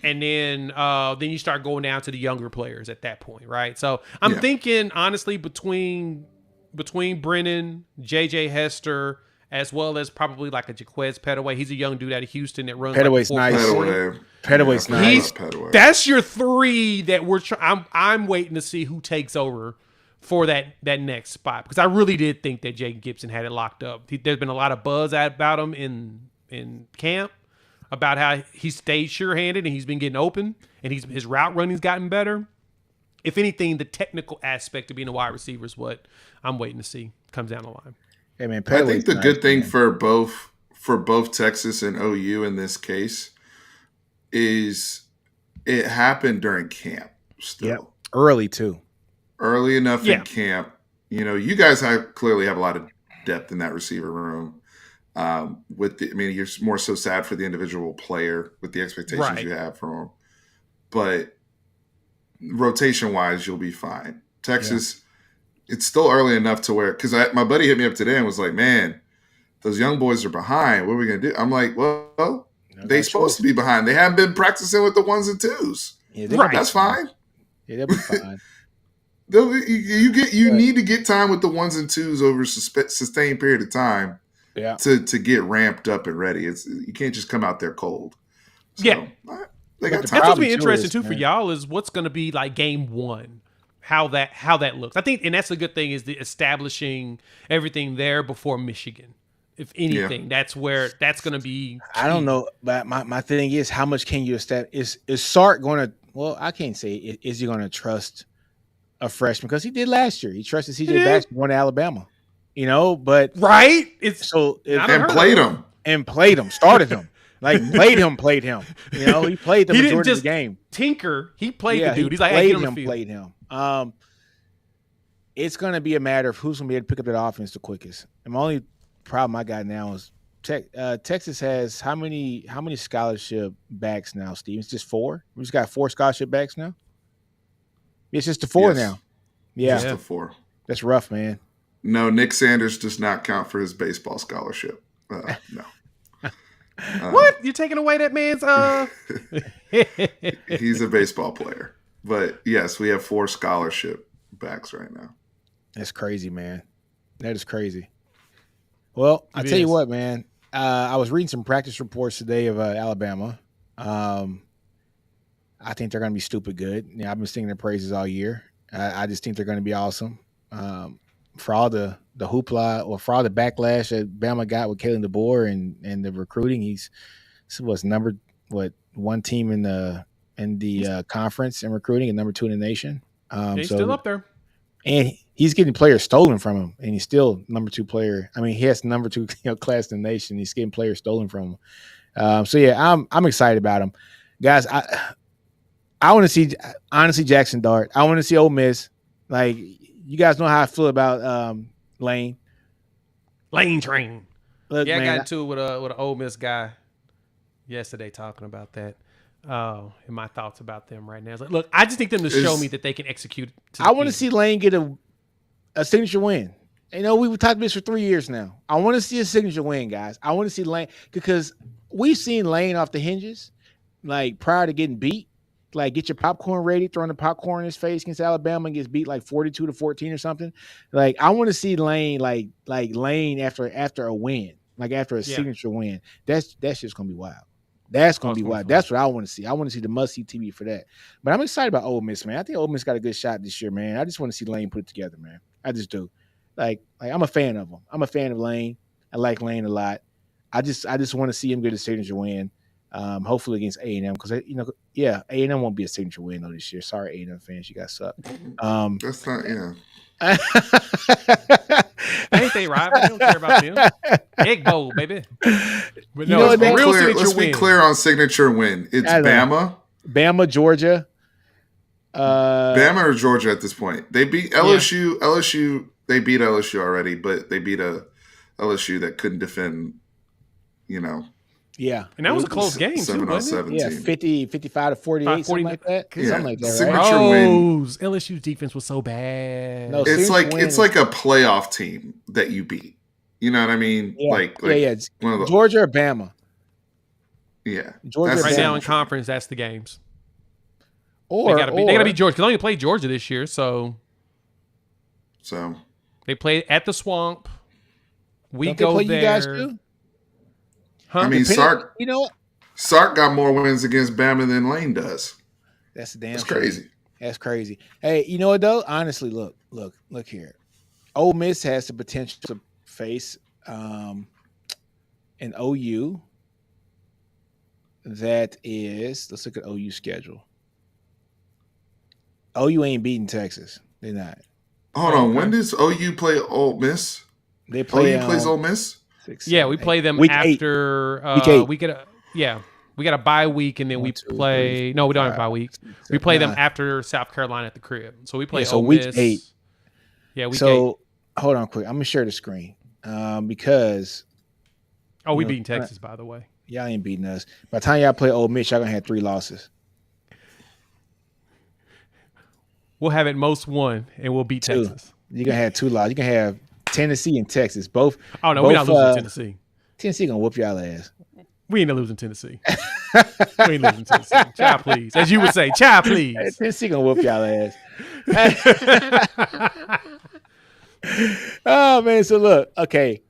And then you start going down to the younger players at that point, right? So I'm thinking honestly between Brennan, JJ Hester, as well as probably like a Jaquez Petaway. He's a young dude out of Houston that runs. Petaway's like nice. Petaway's nice. That's your 3 that we're. I'm waiting to see who takes over for that next spot because I really did think that Jake Gibson had it locked up. There's been a lot of buzz about him in camp about how he stayed sure-handed and he's been getting open and his route running's gotten better. If anything, the technical aspect of being a wide receiver is what I'm waiting to see comes down the line. Hey man, I think the good thing for both Texas and OU in this case is it happened during camp still. Yep. Early too. Early enough in camp. You know, you guys clearly have a lot of depth in that receiver room. You're more so sad for the individual player with the expectations you have from him. But rotation-wise, you'll be fine. Texas, it's still early enough to where – because my buddy hit me up today and was like, man, those young boys are behind. What are we going to do? I'm like, well, they're supposed to be behind. They haven't been practicing with the 1s and 2s. Yeah, that's fine. Yeah, they'll be fine. You need to get time with the 1s and 2s over a sustained period of time. Yeah. To get ramped up and ready. You can't just come out there cold. So, they got time. That's what's be interesting too for y'all is what's going to be like game 1, how that looks. I think, and that's a good thing is the establishing everything there before Michigan. If anything, that's where that's going to be. Key. I don't know, but my thing is how much can you establish? Is Sark going to? Well, I can't say. Is he going to trust a freshman because he did last year? He trusted CJ Baxter going to Alabama. You know, but right, and played him and played him, started him. Like played him. You know, he played the He didn't majority of just the game. tinker. He played Yeah, the dude. he He's like, hey, get on the played field. him. It's gonna be a matter of who's gonna be able to pick up that offense the quickest. And my only problem I got now is Texas has how many scholarship backs now, Steve? It's just 4. We just got 4 scholarship backs now. It's just the 4 Yes. now. Yeah, Just the 4. that's rough, man. No, Nick Sanders does not count for his baseball scholarship. No. What? You're taking away that man's He's a baseball player. But yes, we have 4 scholarship backs right now. That's crazy, man. That is crazy. Well, I It tell you is. what, man. I was reading some practice reports today of Alabama. I think they're going to be stupid good. You know, I've been singing their praises all year. I just think they're going to be awesome. For all the hoopla or for all the backlash that Bama got with Kalen DeBoer and the recruiting, he's one team in the conference in recruiting and number 2 in the nation. he's still up there. And he's getting players stolen from him, and he's still number 2 player. I mean, he has number 2 class in the nation. He's getting players stolen from him. So yeah, I'm excited about him, guys. I want to see honestly Jackson Dart. I want to see Ole Miss. Like you guys know how I feel about Lane. Lane train. Look, Yeah, I man, got into it with an Ole Miss guy yesterday talking about that. And my thoughts about them right now. It's like, look, I just need them to show me that they can execute. I want to see Lane get a signature win. You know, we've talked about this for 3 years now. I want to see a signature win, guys. I want to see Lane because we've seen Lane off the hinges, like prior to getting beat. Like get your popcorn ready, throwing the popcorn in his face against Alabama and gets beat like 42-14 or something. Like I want to see Lane like Lane after a win, like after a signature win. That's just gonna be wild. That's gonna be wild. That's what I want to see. I want to see the must-see TV for that. But I'm excited about Ole Miss, man. I think Ole Miss got a good shot this year, man. I just want to see Lane put it together, man. I just do. Like I'm a fan of him. I'm a fan of Lane. I like Lane a lot. I just want to see him get a signature win. Hopefully against A&M because A&M won't be a signature win though this year. Sorry, A&M fans, you guys suck. That's not Ain't they rival? We don't care about them. Egg bowl, baby. But no, let's be clear on signature win. It's Bama, Georgia. Bama or Georgia at this point. They beat LSU. Yeah. LSU. They beat LSU already, but they beat a LSU that couldn't defend. You know. Yeah, and that was a close game too, wasn't it? Yeah, 55-48, something like that. Yeah. Something like that, signature win. LSU's defense was so bad. No, it's like a playoff team that you beat. You know what I mean? Yeah. It's one of the, Georgia or Bama. Yeah, Georgia right now in conference. That's the games. Or they gotta be Georgia. They only played Georgia this year, so they played at the Swamp. We Don't go they play there. You guys too? Huh? I mean, Sark. You know what? Sark got more wins against Bama than Lane does. That's damn. That's crazy. That's crazy. Hey, you know what though? Honestly, look here. Ole Miss has the potential to face an OU that is. Let's look at OU schedule. OU ain't beating Texas. They're not. Hold on. When does OU play Ole Miss? They play. OU plays Ole Miss. 6, yeah, we play them week after. Week 8. We got a bye week, and then we play. No, we don't have a bye week. We play them after South Carolina at the crib. So we play. So Ole week Miss. 8. Yeah, week 8. So hold on, quick. I'm gonna share the screen because. Oh, we beating Texas, by the way. Y'all ain't beating us. By the time y'all play Ole Miss, y'all gonna have 3 losses. We'll have at most 1, and we'll beat 2. Texas. You're gonna have 2 losses. You're gonna have Tennessee and Texas both. Oh no, we're not losing Tennessee. Tennessee gonna whoop y'all ass. We ain't losing Tennessee. We ain't losing Tennessee. Child, please. As you would say, child, please. Tennessee gonna whoop y'all ass. Oh man, so look, okay.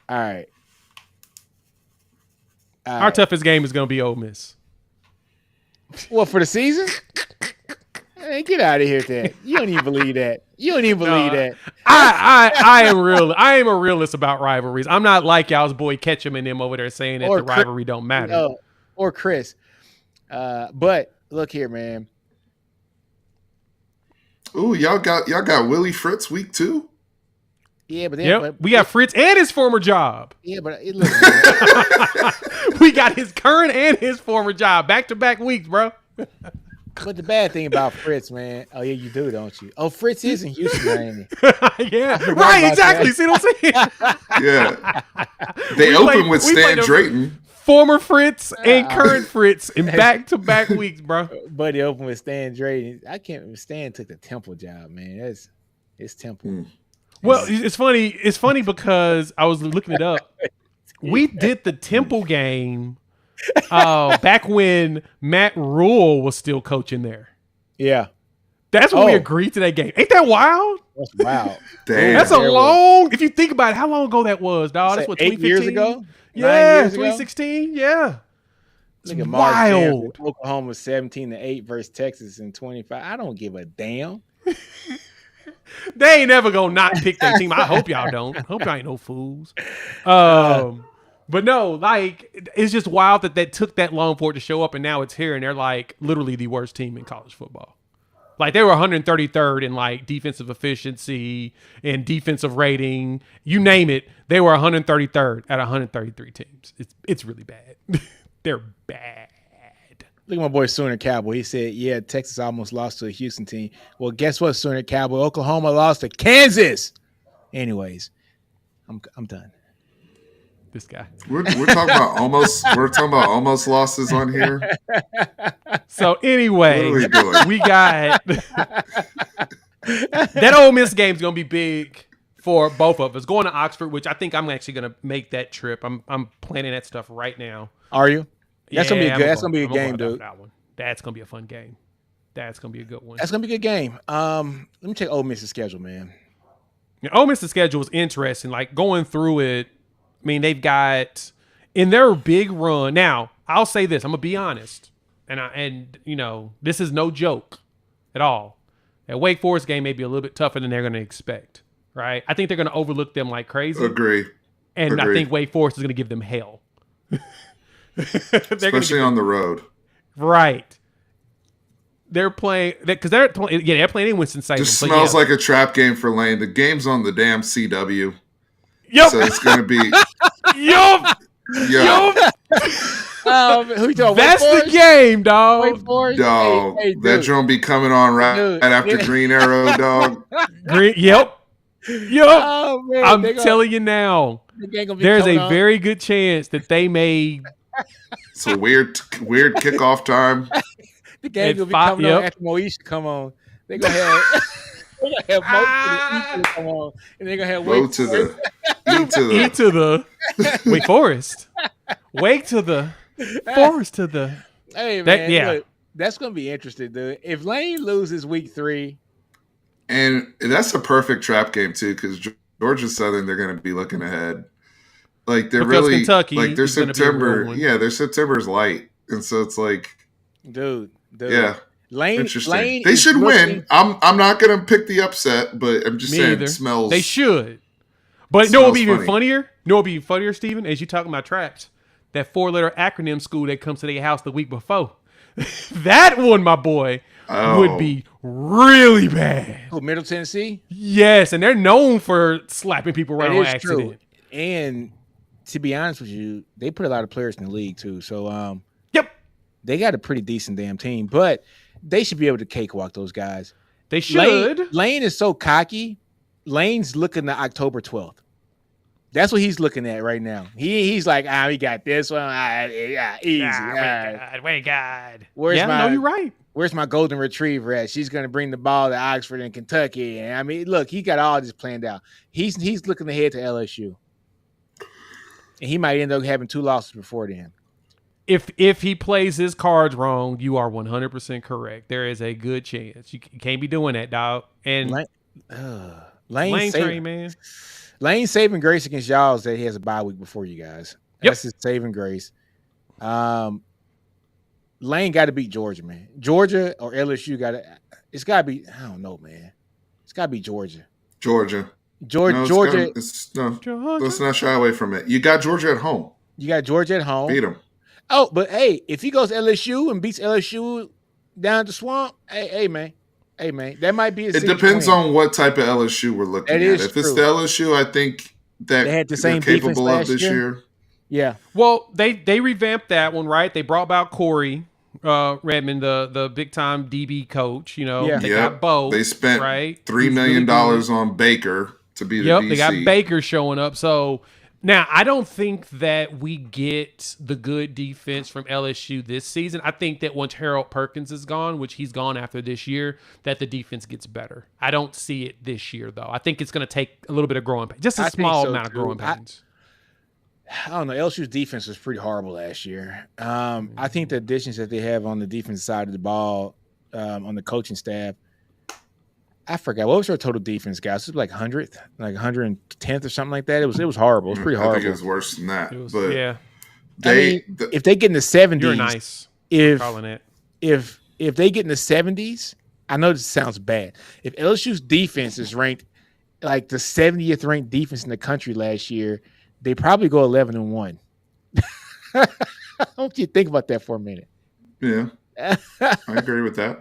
All right. Our toughest game is gonna be Ole Miss. What, for the season? Hey, get out of here with that. You don't even believe that. You don't even believe that. I am real. I am a realist about rivalries. I'm not like y'all's boy Ketchum and them over there saying that the rivalry don't matter. Or Chris. But look here, man. Ooh, y'all got Willie Fritz week 2? Yeah, but then, Yep. We got Fritz and his former job. yeah, but look, man, We got his current and his former job back-to-back weeks, bro. but the bad thing about Fritz, man. Oh yeah, you do, don't you? Oh, Fritz is in Houston, ain't he? Yeah, forgot right, about exactly. that. See what I'm saying? Yeah. They We open played- with we played Stan them- Drayton. Former Fritz and current Fritz in back-to-back weeks, bro. Buddy opened with Stan Drayton. I can't remember. Stan took the Temple job, man. It's Temple. Well, it's funny. It's funny because I was looking it up. We did the Temple game back when Matt Rule was still coaching there. Yeah, That's when we Oh. agreed to that game. Ain't that wild? that's wild. Damn. That's a Terrible. long. If you think about it, how long ago that was, dog? That's what 8 years 2015? ago. 9 Yeah, years ago? 2016. Yeah, it's Look at Mark Sampson, wild. Oklahoma 17-8 versus Texas in 25. I don't give a damn. They ain't never gonna not pick that team. I hope y'all don't. I hope y'all ain't no fools. But no, like it's just wild that took that long for it to show up, and now it's here, and they're like literally the worst team in college football. Like they were 133rd in like defensive efficiency and defensive rating, you name it. They were 133rd at 133 teams. It's really bad. They're bad. Look at my boy Sooner Cowboy. He said, "Yeah, Texas almost lost to a Houston team." Well, guess what, Sooner Cowboy? Oklahoma lost to Kansas. Anyways, I'm done. This guy. We're talking about almost losses on here. So anyway, What are we doing? we got that Ole Miss game's gonna be big for both of us. Going to Oxford, which I think I'm actually gonna make that trip. I'm planning that stuff right now. Are you? That's gonna be a Yeah, good. I'm That's gonna be a I'm gonna game, go dude. that one. That's gonna be a fun game. That's gonna be a good one. That's gonna be a good game. Let me check Ole Miss's schedule, man. Yeah, Ole Miss's schedule was interesting. Like going through it, I mean, they've got in their big run. Now, I'll say this: I'm gonna be honest, and you know, this is no joke at all. That Wake Forest game may be a little bit tougher than they're gonna expect. Right? I think they're gonna overlook them like crazy, Agree. and I Agree. think Wake Forest is gonna give them hell. Especially on the road. Right. They're playing because they're playing in Winston-Salem. Just but smells yeah. like a trap game for Lane. The game's on the damn CW. Yup. So it's going to be, Yup. yo, Who you talking? That's Wake the Forest? game, Wake dog. Forest? dog. Hey, That dude. drone be coming on right Dude. after Green Arrow, dog. Green. Yep. Oh man, I'm they gonna- telling you now. the game gonna be There's coming a on. very good chance that they may. It's a weird kickoff time. the game at gonna be five- coming yep. on after Moesha come on. They gonna have they gonna have most come on, and they gonna have Go Wake to Forest. the E to the Wake Forest. Wake to the Forest to the. Hey That- man, yeah. look, that's gonna be interesting, dude. If Lane loses week 3, and that's a perfect trap game too, because Georgia Southern, they're going to be looking ahead. Like they're Because really Kentucky like their is gonna be a real September. one. Yeah, their September's light, and so it's like, dude. yeah, Lane. interesting. Lane They is should looking- win. I'm not going to pick the upset, but I'm just Me saying either. it smells. They should. But no, what would be even Smells funnier? No, what would be even funnier, Steven, as you talking about traps. That 4-letter acronym school that comes to their house the week before. That one, my boy, would be really bad. Oh, Middle Tennessee. Yes, and they're known for slapping people around That on is accident. true. And to be honest with you, they put a lot of players in the league too. So Yep, they got a pretty decent damn team, but they should be able to cakewalk those guys. they should. Lane is so cocky. Lane's looking at October 12th. That's what he's looking at right now. He's like, we got this one. Easy. Wait, God. Where's yeah, my- no, you're right. Where's my golden retriever at? She's gonna bring the ball to Oxford and Kentucky. And I mean, look, he got all this planned out. He's looking ahead to LSU. And he might end up having 2 losses before then. If he plays his cards wrong, you are 100% correct. There is a good chance. You can't be doing that, dog. And Lane saving, Train, man. Lane's saving grace against y'all is that he has a bye week before you guys. Yep. That's his saving grace. Lane got to beat Georgia, man. Georgia or LSU got to. It's got to be. I don't know, man. It's got to be Georgia. Georgia. Georgia. No, Georgia. Let's not shy away from it. You got Georgia at home. You got Georgia at home. Beat them. Oh, but hey, if he goes LSU and beats LSU down at the swamp, hey, man, Hey man, that might be a It season depends win. on what type of LSU we're That looking at. is If it's the true. LSU, I think They that had the they're same defense capable of last this year. year. Yeah, Well, they revamped that one, right? They brought about Corey Redmond, the big time DB coach. yeah. They got Yep. They Bo, spent right? $3 Who's really million good. on Baker to be the Yep, they got DC. Baker showing up. So now I don't think that we get the good defense from LSU this season. I think that once Harold Perkins is gone, which he's gone after this year, that the defense gets better. I don't see it this year though. I think it's going to take a little bit of growing pains, just a I think small so amount of too. growing pains. I don't know. LSU's defense was pretty horrible last year. I think the additions that they have on the defense side of the ball, on the coaching staff, I forgot what was their total defense, guys. It was like 100th, like 110th or something like that. It was horrible. It was pretty I think it horrible. was worse than that. It was, But yeah, I mean, if they get in the 70s, you're nice if calling it. if they get in the 70s, I know this sounds bad. If LSU's defense is ranked like the 70th ranked defense in the country last year, they probably go 11-1. I want you to think about that for a minute. yeah, I agree with that.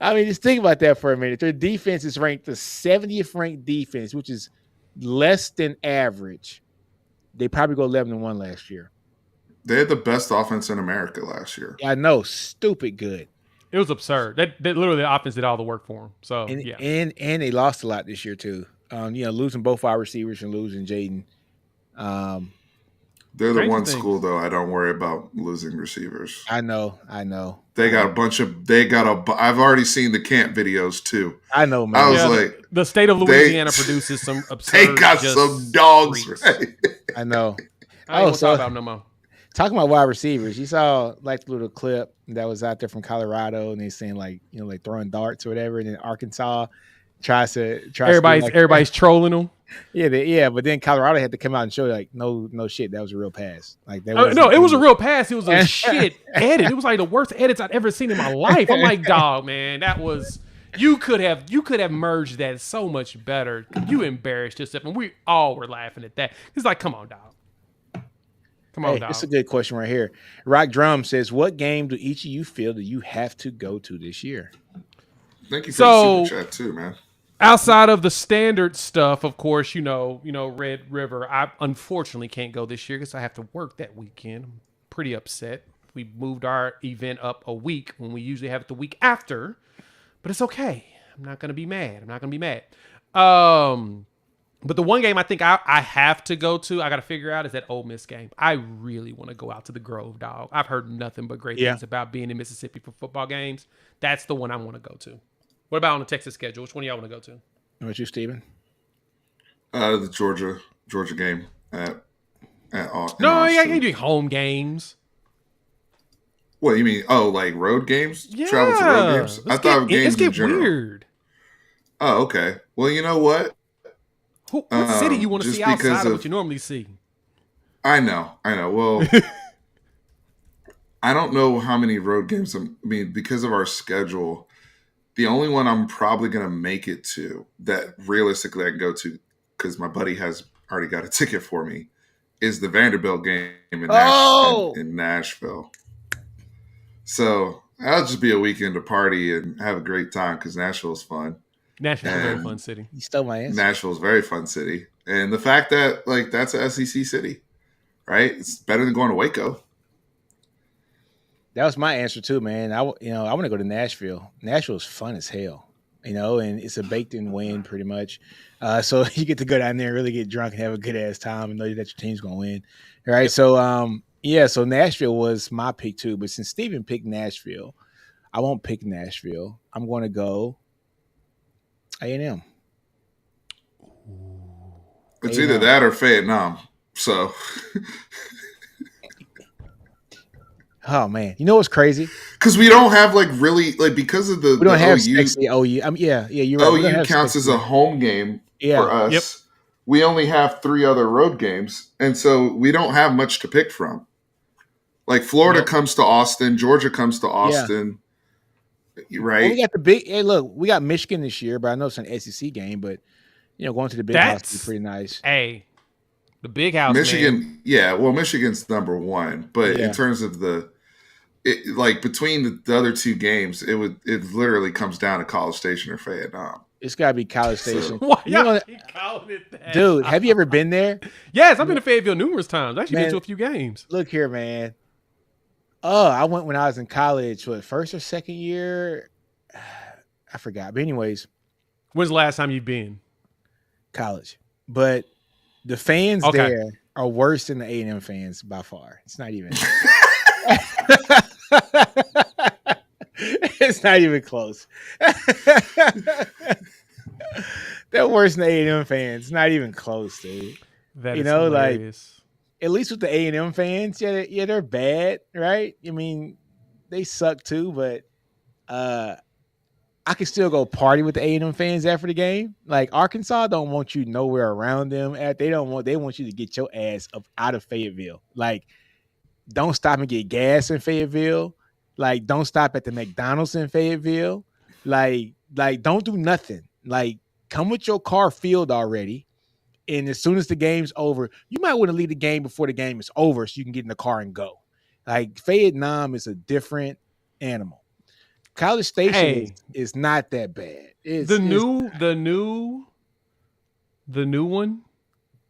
I mean, just think about that for a minute. Their defense is ranked the 70th ranked defense, which is less than average. They probably go 11-1 last year. They had the best offense in America last year. I know, stupid good. It was absurd. That literally the offense did all the work for him. So And yeah, and they lost a lot this year too. Losing both our receivers and losing Jaden. They're the Crazy one thing. school though. I don't worry about losing receivers. I know. They got a bunch of. I've already seen the camp videos too. I know, man. I was yeah. like, the state of Louisiana produces some absurd. they got just some dogs. freaks. Right? I know. I ain't gonna talk about them no more. Talking about wide receivers, you saw like the little clip that was out there from Colorado, and they saying like like throwing darts or whatever, and then Arkansas tries to Everybody's trolling them. yeah, but then Colorado had to come out and show like no shit, that was a real pass. Like that No, it was a real pass. It was a shit edit. It was like the worst edits I'd ever seen in my life. I'm like, dog, man, that was you could have merged that so much better. You embarrassed yourself, and we all were laughing at that. It's like, come on, dog. Come on, dog. It's a good question right here. Rock Drum says, "What game do each of you feel that you have to go to this year?" Thank you for the super chat too, man. Outside of the standard stuff, of course, Red River. I unfortunately can't go this year because I have to work that weekend. I'm pretty upset. We moved our event up a week when we usually have it the week after, but it's okay. I'm not gonna be mad. But the one game I think I have to go to, I got to figure out, is that Ole Miss game. I really want to go out to the Grove, dog. I've heard nothing but great things about being in Mississippi for football games. That's the one I want to go to. What about on the Texas schedule? Which one do y'all want to go to? What about you, Steven? The Georgia game at Austin. No, you can't do home games. What you mean? Oh, like road games? Yeah. Travel to road games? I thought games in general. Weird. Oh, okay. Well, you know what? What city you want to see outside of what you normally see? I know. Well, I don't know how many road games. I mean, because of our schedule, the only one I'm probably going to make it to that realistically I can go to, because my buddy has already got a ticket for me, is the Vanderbilt game in Nashville. So that'll just be a weekend to party and have a great time because Nashville's fun. Nashville's a very fun city. You stole my answer. Nashville's a very fun city. And the fact that that's a SEC city, right? It's better than going to Waco. That was my answer too, man. I want to go to Nashville. Nashville's fun as hell, and it's a baked-in win pretty much. So you get to go down there and really get drunk and have a good ass time and know that your team's gonna win. All right. Yep. So Nashville was my pick too. But since Steven picked Nashville, I won't pick Nashville. I'm going to go A&M. It's either that or Vietnam. So. Oh man, you know what's crazy? Because we don't have because of we don't have OU, sexy OU. You're right. OU counts as a home game for us. Yep. We only have 3 other road games, and so we don't have much to pick from. Like Florida comes to Austin, Georgia comes to Austin, right? Well, we got the big. Hey, look, we got Michigan this year, but I know it's an SEC game. But going to the big house is pretty nice. Hey, the big house, Michigan, man. yeah. Well, Michigan's number 1, but in terms of like between the other two games, it literally comes down to College Station or Fayette. It's got to be College So Station. Why You y'all know, keep calling it that? dude, have you ever been there? Yes, I've been to Fayetteville numerous times. I've actually been to Man, a few games. look here, man. Oh, I went when I was in college. What, first or second year? I forgot. But anyways, When's the last time you've been? college. But the fans Okay. there are worse than the A&M fans by far. It's not even. It's not even close. They're worse than the A&M fans. Not even close, dude. That You is know, like hilarious. at least with the A&M fans, yeah, they're bad, right? I mean, they suck too, but I can still go party with the A&M fans after the game. Like Arkansas don't want you nowhere around them. They want you to get your ass up out of Fayetteville. Like, don't stop and get gas in Fayetteville. Like, don't stop at the McDonald's in Fayetteville. Like, don't do nothing. Like, come with your car filled already. And as soon as the game's over, you might want to leave the game before the game is over so you can get in the car and go. Like, Vietnam is a different animal. College Station Hey, is not that bad. the new one,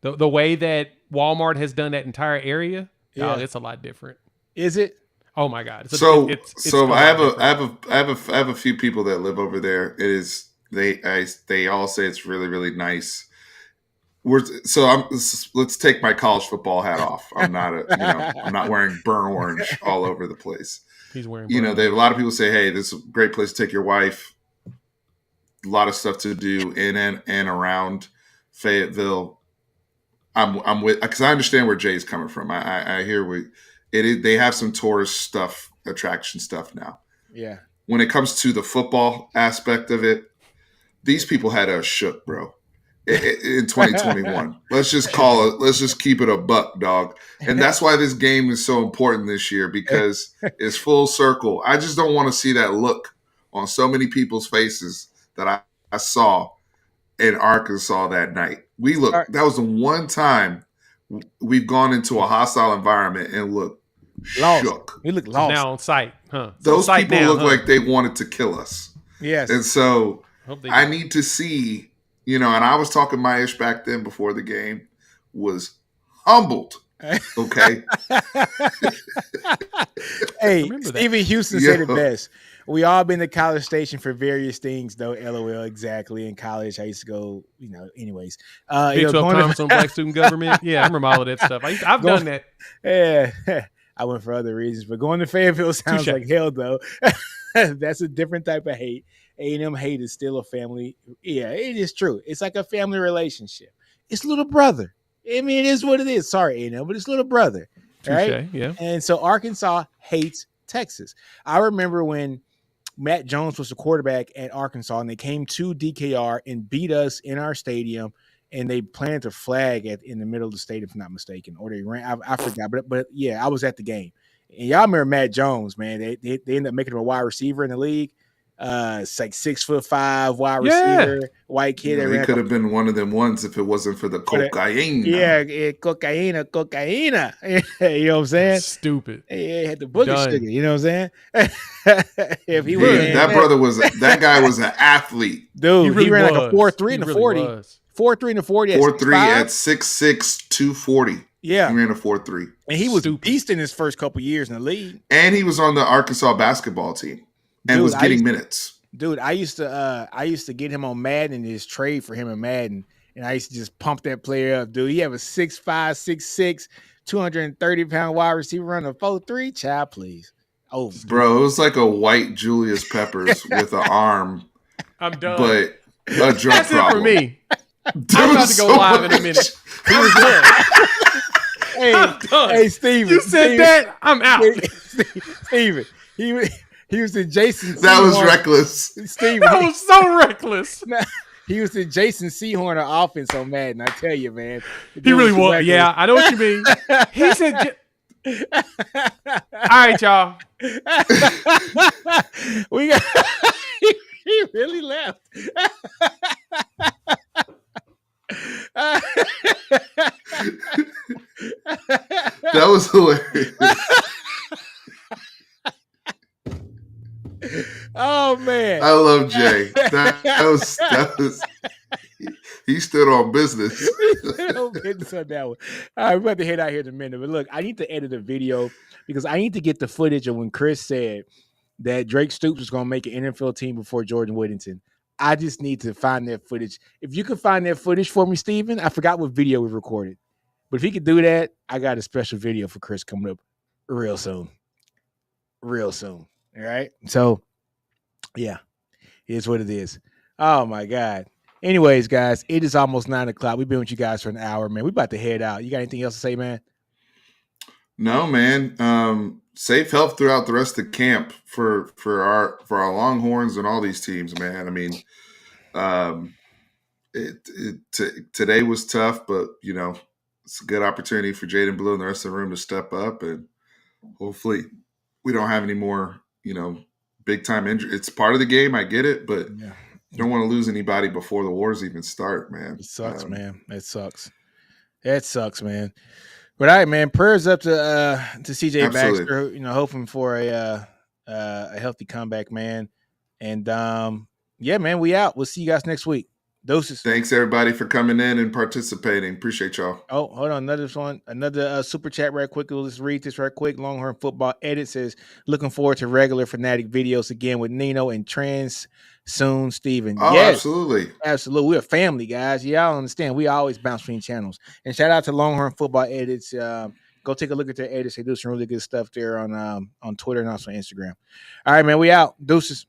the way that Walmart has done that entire area, Yeah. it's a lot different. Is it? Oh my god! It's I have a few people that live over there. It is they all say it's really really nice. Let's take my college football hat off. I'm not wearing burnt orange all over the place. He's wearing. A lot of people say, "Hey, this is a great place to take your wife." A lot of stuff to do in and around Fayetteville. I'm with, because I understand where Jay's coming from. I hear they have some tourist stuff, attraction stuff now. Yeah. When it comes to the football aspect of it, these people had us shook, bro. In 2021, let's just keep it a buck, dog. And that's why this game is so important this year, because it's full circle. I just don't want to see that look on so many people's faces that I saw in Arkansas that night. That was the one time we've gone into a hostile environment and looked shook. We look lost. Now on site, huh? Those people look like they wanted to kill us. Yes. And so I need to see, and I was talking my ish back then before the game, was humbled. Okay. Hey, Stephen Houston said it best. We all been to College Station for various things, though. LOL, exactly. In college, I used to go, anyways. Big 12 comments on black student government. Yeah, I remember all of that stuff. I've done that. Yeah. I went for other reasons, but going to Fayetteville sounds like hell, though. That's a different type of hate. A&M hate is still a family. Yeah, it is true. It's like a family relationship. It's little brother. I mean, it is what it is. Sorry, A&M, but it's little brother. Right? Yeah. And so Arkansas hates Texas. I remember when Matt Jones was the quarterback at Arkansas, and they came to DKR and beat us in our stadium, and they planted a flag in the middle of the stadium, if I'm not mistaken, or they ran. I forgot, but yeah, I was at the game. And y'all remember Matt Jones, man? They ended up making him a wide receiver in the league. It's like 6'5" wide receiver, white kid. He could have been one of them ones if it wasn't for the cocaine. Yeah, cocaine. You know what I'm saying? That's stupid. He had the boogie sugar. You know what I'm saying? If he that guy was an athlete, dude. He ran like a 4.3 in the 40. 4.3 in the 40. 4.3 at 6'6", 240. Yeah, he ran a 4.3, and he was beast in his first couple years in the league. And he was on the Arkansas basketball team. And was getting minutes. Dude, I used to get him on Madden and just trade for him in Madden. And I used to just pump that player up, dude. He have a 6'5", 6'6", 230-pound wide receiver running a 4.3. Child, please. Oh, bro, it was like a white Julius Peppers with an arm. I'm done. But a drug That's problem. It for me. I'm about to go live in a minute. He was done. Hey, Steven. You said that? I'm out. Steven, he was in Jason Sehorn. That was reckless. Steven, that was so reckless. He was in Jason Sehorn offense on Madden. I tell you, man. He really was. Reckless. Yeah, I know what you mean. He said, all right, y'all. We got. He really left. That was hilarious. Oh man. I love Jay. That was he stood on business. No business on that one. All right, we're about to head out here in a minute. But look, I need to edit a video because I need to get the footage of when Chris said that Drake Stoops was going to make an NFL team before Jordan Whittington. I just need to find that footage. If you can find that footage for me, Steven, I forgot what video we recorded. But if he could do that, I got a special video for Chris coming up real soon. Real soon. All right. So, yeah, here's what it is. Oh, my God. Anyways, guys, it is almost 9:00. We've been with you guys for an hour, man. We about to head out. You got anything else to say, man? No, man. Safe health throughout the rest of camp for our Longhorns and all these teams, man. I mean, today was tough, but it's a good opportunity for Jaden Blue and the rest of the room to step up, and hopefully we don't have any more big time injury. It's part of the game. I get it, but Yeah. you don't want to lose anybody before the wars even start, man. It sucks, man. It sucks. It sucks, man. But all right, man. Prayers up to CJ Absolutely. Baxter. Hoping for a healthy comeback, man. And yeah, man, we out. We'll see you guys next week. Doses. Thanks everybody for coming in and participating. Appreciate y'all. Oh, hold on. Another super chat right quick. We'll just read this right quick. Longhorn Football Edit says, looking forward to regular Fanatic videos again with Nino and Trans soon, Steven. Oh, yes, absolutely. absolutely. We're a family, guys. Y'all understand. We always bounce between channels. And shout out to Longhorn Football Edits. Go take a look at their edits. They do some really good stuff there on Twitter and also Instagram. All right, man. We out. Deuces.